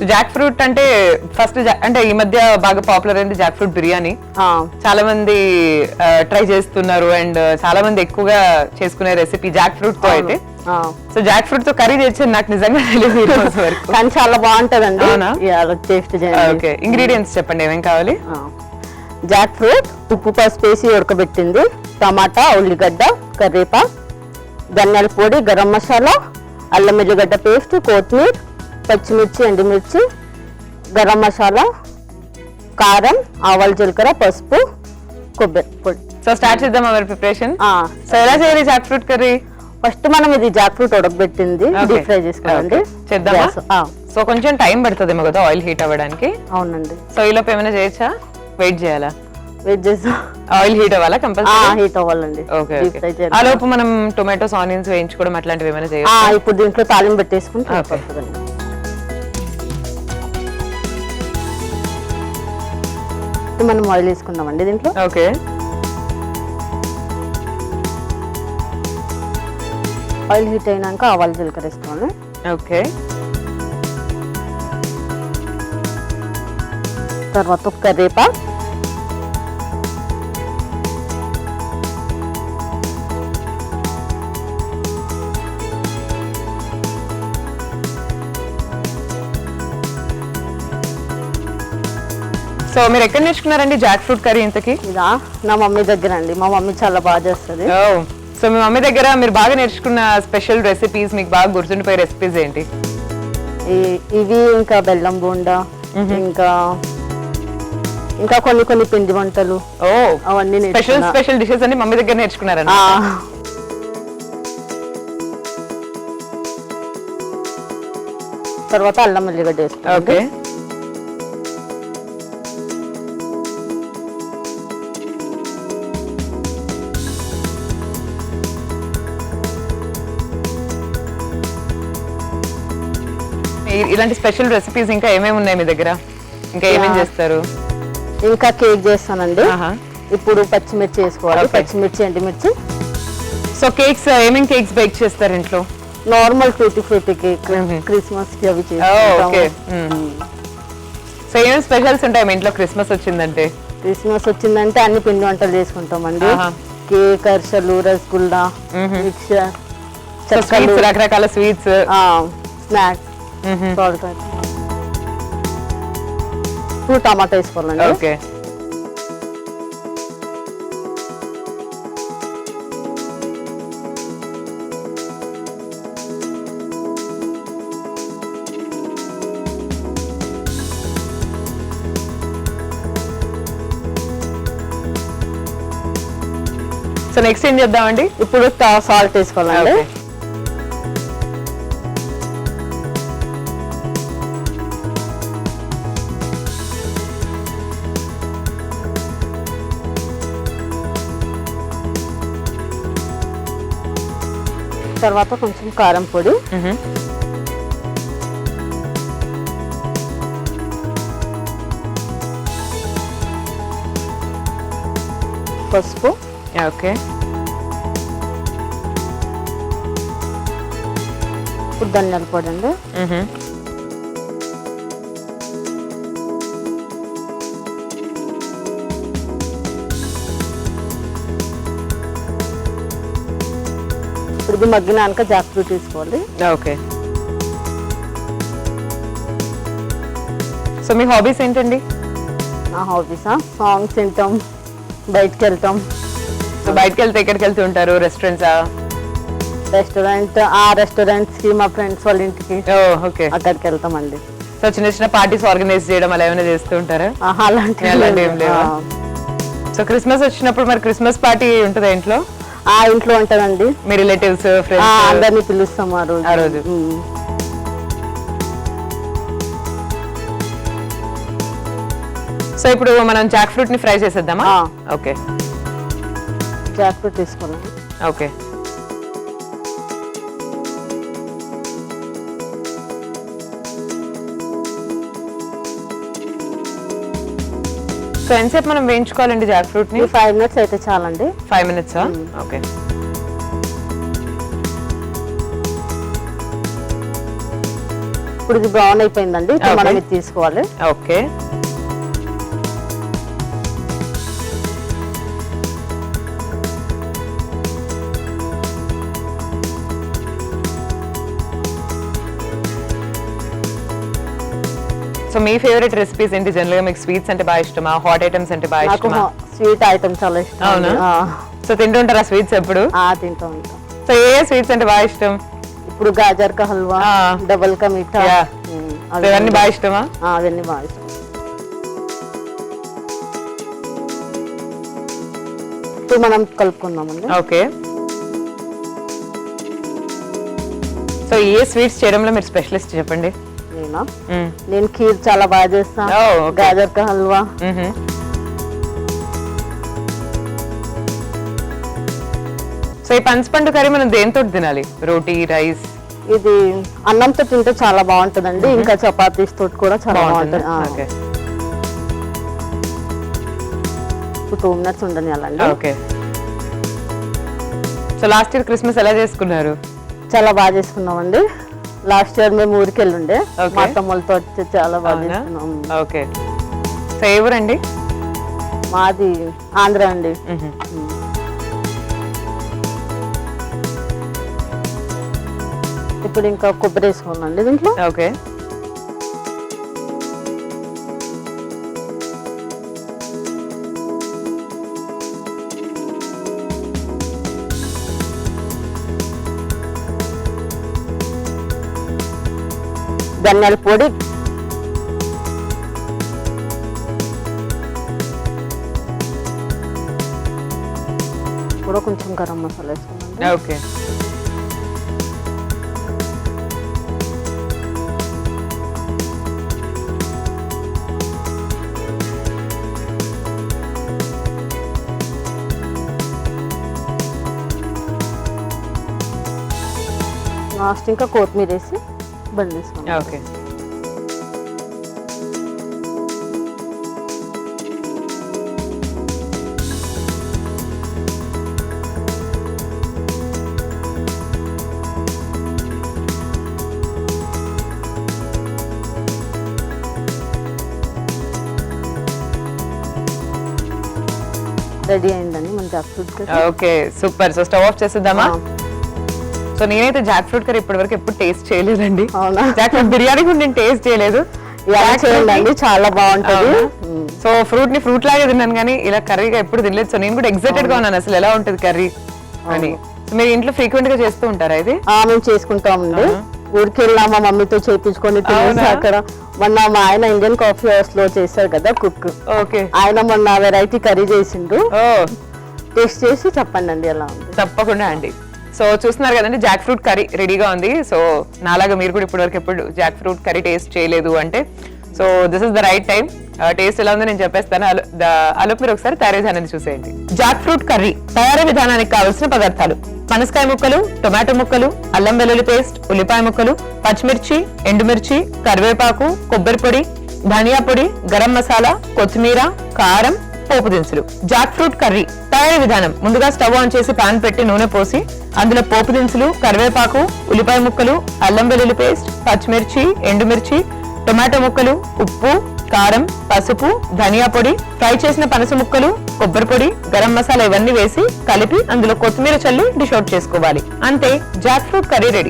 So Jack fruit అంటే first అంటే ఈ మధ్య బాగా పాపులర్ అయింది జాక్ ఫ్రూట్ బిర్యానీ. చాలా మంది ట్రై చేస్తున్నారు అండ్ చాలా మంది ఎక్కువగా చేసుకునే రెసిపీ జాక్ ఫ్రూట్ తో అయితే. సో జాక్ ఫ్రూట్ తో కర్రీ చేసేది నాకు నిజంగా తెలియదు ఈ రోజు వరకు. కానీ చాలా బాగుంటదండి. టేస్ట్ ఓకే, ఇంగ్రీడియంట్స్ చెప్పండి ఏమేం కావాలి. జాక్ ఫ్రూట్, ఉప్పు పసుపు వేసి ఉడకబెట్టింది, టమాటా, ఉల్లిగడ్డ, కరివేపాకు, ధనియాల పొడి, గరం మసాలా, అల్లం ఎల్లిగడ్డ పేస్ట్, కొత్తిమీర, పచ్చిమిర్చి, ఎండుమిర్చి, గరం మసాలా, కారం, ఆవాలు, జీలకర్ర, పసుపు, కొబ్బరి పొడి. సో స్టార్ట్ చేద్దాం అవర్ ప్రిపరేషన్. సో ఎలా చేయాలి జాక్ ఫ్రూట్ కర్రీ? ఫస్ట్ మనం ఇది జాక్ ఫ్రూట్ ఉడకబెట్టింది డీప్ ఫ్రై చేసుకోవాలండి. చేద్దామా? సో కొంచెం టైం పడుతుందేమో కదా ఆయిల్ హీట్ అవ్వడానికి. అవునండి. సో ఈలోపు ఏమైనా చేయొచ్చా? వెయిట్ చేయాలా? వెయిట్ చేద్దాం. ఆయిల్ హీట్ అవ్వాలా? కంపల్సరీ హీట్ అవ్వాలండి. ఓకే. ఆ లోపు మనం టొమాటోస్, ఆనియన్స్ వేయించుకోవడం అట్లాంటివి ఏమైనా చేయొచ్చా? ఇప్పుడు దీంట్లో తాలింపు పెట్టేసుకుంటే మనం ఆయిల్ వేసుకుందామండి దీంట్లో. ఓకే. ఆయిల్ హీట్ అయినాక ఆవాలు, జీలకర్ర వేసుకోవాలి. ఓకే. తర్వాత కరివేపాకు, సో మీరు ఎక్కడ నేర్చుకున్నారండి జాక్ ఫ్రూట్ కర్రీ ఇంతకి? ఇదా నా మమ్మీ దగ్గర అండి. మా మమ్మీ చాలా బాగా చేస్తుంది. సో మీ మమ్మీ దగ్గర మీరు బాగా నేర్చుకున్న స్పెషల్ రెసిపీస్, మీకు బాగా గుర్తుండిపోయే రెసిపీస్ ఏంటి? ఇవి ఇంకా బెల్లం బోండా, ఇంకా ఇంకా కొన్ని పిండి వంటలు అవన్నీ స్పెషల్ డిషెస్ అన్ని మమ్మీ దగ్గర నేర్చుకున్నారండి. తర్వాత అల్లం ఎల్లిగడ్డ వేస్తాం. ఓకే. ఇలాంటి స్పెషల్ రెసిపీస్ ఇంకా ఏమేమి ఉన్నాయి మీ దగ్గర? ఇంకా ఏమేమి చేస్తారు? ఇంకా కేక్ చేస్తానండి. ఇప్పుడు పచ్చిమిర్చి వేసుకోవాలి, పచ్చిమిర్చి, ఎండుమిర్చి. సో కేక్స్ ఏమేమి కేక్స్ బేక్ చేస్తారు ఇంట్లో? Normal tutti frutti cake, Christmas కి అవి చేస్తాం. సో ఏమేమి స్పెషల్స్ ఉంటాయి మీ ఇంట్లో క్రిస్మస్ వచ్చిందంటే? క్రిస్మస్ వచ్చిందంటే అన్ని పిండి వంటలు చేసుకుంటామండి. కేక్, అరిసెలు, రసగుల్లా, మిక్చర్, రకరకాల స్వీట్స్, స్నాక్స్. ఇప్పుడు టమాటా వేసుకోవాలండి. ఓకే. సో నెక్స్ట్ ఏం చేద్దామండి? ఇప్పుడు సాల్ట్ వేసుకోవాలండి. తర్వాత కొంచెం కారం పొడి, పసుపు. ఓకే. ఇప్పుడు ధనియాల పొడి అండి. ఇప్పుడు మగ్గినాక జాక్ ఫ్రూట్ తీసుకోవాలి. ఓకే. సో మీ హాబీస్ ఏంటండి? నా హాబీసా? సాంగ్స్ వింటాం, బయటకు వెళ్తాం. సో బయటకు వెళ్తే ఎక్కడికి వెళ్తూ ఉంటారు? రెస్టారెంట్సా? రెస్టారెంట్స్ కి, మా ఫ్రెండ్స్ వాళ్ళ ఇంటికి అక్కడికి వెళ్తామండి. సో చిన్న చిన్న పార్టీస్ ఆర్గనైజ్ చేయడం అలా ఏమైనా చేస్తూ ఉంటారా? అలాంటివి ఏం లేవా? సో క్రిస్మస్ వచ్చినప్పుడు మరి క్రిస్మస్ పార్టీ ఉంటుందా ఇంట్లో? ఇంట్లో ఉంటదండి. మీ రిలేటివ్స్, ఫ్రెండ్స్ అందరినీ పిలుస్తాం ఆ రోజు. సో ఇప్పుడు మనం జాక్ ఫ్రూట్ ని ఫ్రై చేసేద్దామా? ఓకే. జాక్ ఫ్రూట్ తీసుకోవాలి. ఓకే. సో ఎంతసేపు మనం వేయించుకోవాలండి జాక్ ఫ్రూట్ ని? 5 minutes అయితే చాలండి. 5 minutes? ఓకే. ఇప్పుడు ఇది బ్రౌన్ అయిపోయిందండి, ఇప్పుడు మనం ఇది తీసుకోవాలి. ఓకే, సో మీ ఫేవరెట్ రెసిపీస్ ఏంటి? జనరల్ గా మీకు స్వీట్స్ అంటే బాగా ఇష్టమా, హాట్ ఐటమ్స్ అంటే బాగా నాకు ఇష్టమా? స్వీట్ ఐటమ్ చాలా ఇష్టం. అవునా? సో తింటుంటారా స్వీట్స్ ఎప్పుడు? తింటూ ఉంటాం. సో ఏ స్వీట్స్ అంటే బాగా ఇష్టం? ఇప్పుడు గాజర్ కా హల్వా, డబల్ కా మీఠా, అవన్నీ బాగా ఇష్టమా? అవన్నీ బాగా ఇష్టం. ఇప్పుడు మనం కలుపుకుందామండి. ఓకే, సో ఏ స్వీట్స్ చేయడంలో మీరు స్పెషలిస్ట్ చెప్పండి. నేను ఖీర్ చాలా బాగా చేస్తాను, గాజర్ కా హల్వా. సో ఈ పనసపండు కర్రీ మనం దేంతో తినాలి? రోటీ, రైస్? ఇది అన్నంతో తింటే చాలా బాగుంటుందండి, ఇంకా చపాతీస్ తోటి కూడా చాలా బాగుంటుంది. 2 minutes ఉండనియాలండి. Okay, so last year Christmas ఎలా చేసుకున్నారు? చాలా బాగా చేసుకున్నామండి. లాస్ట్ ఇయర్ మేము ఊరికి వెళ్ళుండే, మా తమ్ముళ్ళతో వచ్చి చాలా బాగా చేసుకున్నాం. ఓకే, సో ఏ ఊరండి? మాది ఆంధ్ర అండి. ఇప్పుడు ఇంకా కొబ్బరి వేసుకోవాలండి దీంట్లో. ఓకే, ధనియాల పొడి, కూడా కొంచెం గరం మసాలా వేసుకోండి. ఓకే, లాస్ట్ ఇంకా కొత్తిమీర వేసి బంద్ చేసుకోండి. ఓకే, రెడీ అయిందండి మన jackfruit curry. Okay, super. So stove off చేసేద్దామా? సో నేనైతే జాక్ ఫ్రూట్ కర్రీ ఇప్పటి వరకు ఎప్పుడు టేస్ట్ చేయలేదండి. అవునా? జాక్ ఫ్రూట్ బిర్యానీ కూడా నేను టేస్ట్ చేయలేదు. చేయండి, చాలా బాగుంటుంది. సో ఫ్రూట్ ని ఫ్రూట్ లాగే తిన్నాను కానీ ఇలా కర్రీగా ఎప్పుడు తినలేదు. సో నేను కూడా ఎక్సైటెడ్ గా ఉన్నాను అసలు ఎలా ఉంటుంది కర్రీ అని. సో మీరు ఇంట్లో ఫ్రీక్వెంట్ గా చేస్తూ ఉంటారా ఇది? మేము చేసుకుంటామండి. ఊరికి వెళ్ళా మా మమ్మీతో చేయించుకొని తినేసి అక్కడ మొన్న మా ఆయన ఇండియన్ కాఫీ హౌస్ లో చేశారు కదా కుక్. ఓకే, ఆయన మొన్న వెరైటీ కర్రీ చేసిండు, టేస్ట్ చేసి చెప్పండి అండి ఎలా ఉంది. తప్పకుండా అండి. సో చూస్తున్నారు కదండి, జాక్ ఫ్రూట్ కర్రీ రెడీగా ఉంది. సో నాలాగా మీరు కూడా ఇప్పటివరకు ఎప్పుడు జాక్ ఫ్రూట్ కర్రీ టేస్ట్ చేయలేదు అంటే so this is the right time. Taste ఎలా ఉందో నేను చెప్పేస్తాను. అలోపు మీరు ఒకసారి తయారీ విధానాన్ని చూసేయండి. జాక్ ఫ్రూట్ కర్రీ తయారీ విధానానికి కావాల్సిన పదార్థాలు: పనసకాయ ముక్కలు, టొమాటో ముక్కలు, అల్లం వెల్లుల్లి పేస్ట్, ఉల్లిపాయ ముక్కలు, పచ్చిమిర్చి, ఎండుమిర్చి, కరివేపాకు, కొబ్బరి పొడి, ధనియా పొడి, గరం మసాలా, కొత్తిమీర, కారం, పోపు దినుసులు. జాక్ ఫ్రూట్ కర్రీ తయారీ విధానం: ముందుగా స్టవ్ ఆన్ చేసి పాన్ పెట్టి నూనె పోసి అందులో పోపు దినుసులు, కరివేపాకు, ఉల్లిపాయ ముక్కలు, అల్లం వెల్లుల్లి పేస్ట్, పచ్చిమిర్చి, ఎండుమిర్చి, టొమాటో ముక్కలు, ఉప్పు, కారం, పసుపు, ధనియా పొడి, ఫ్రై చేసిన పనస ముక్కలు, కొబ్బరి పొడి, గరం మసాలా ఇవన్నీ వేసి కలిపి అందులో కొత్తిమీర చల్లి డిష్ అవుట్ చేసుకోవాలి. అంతే, జాక్ ఫ్రూట్ కర్రీ రెడీ.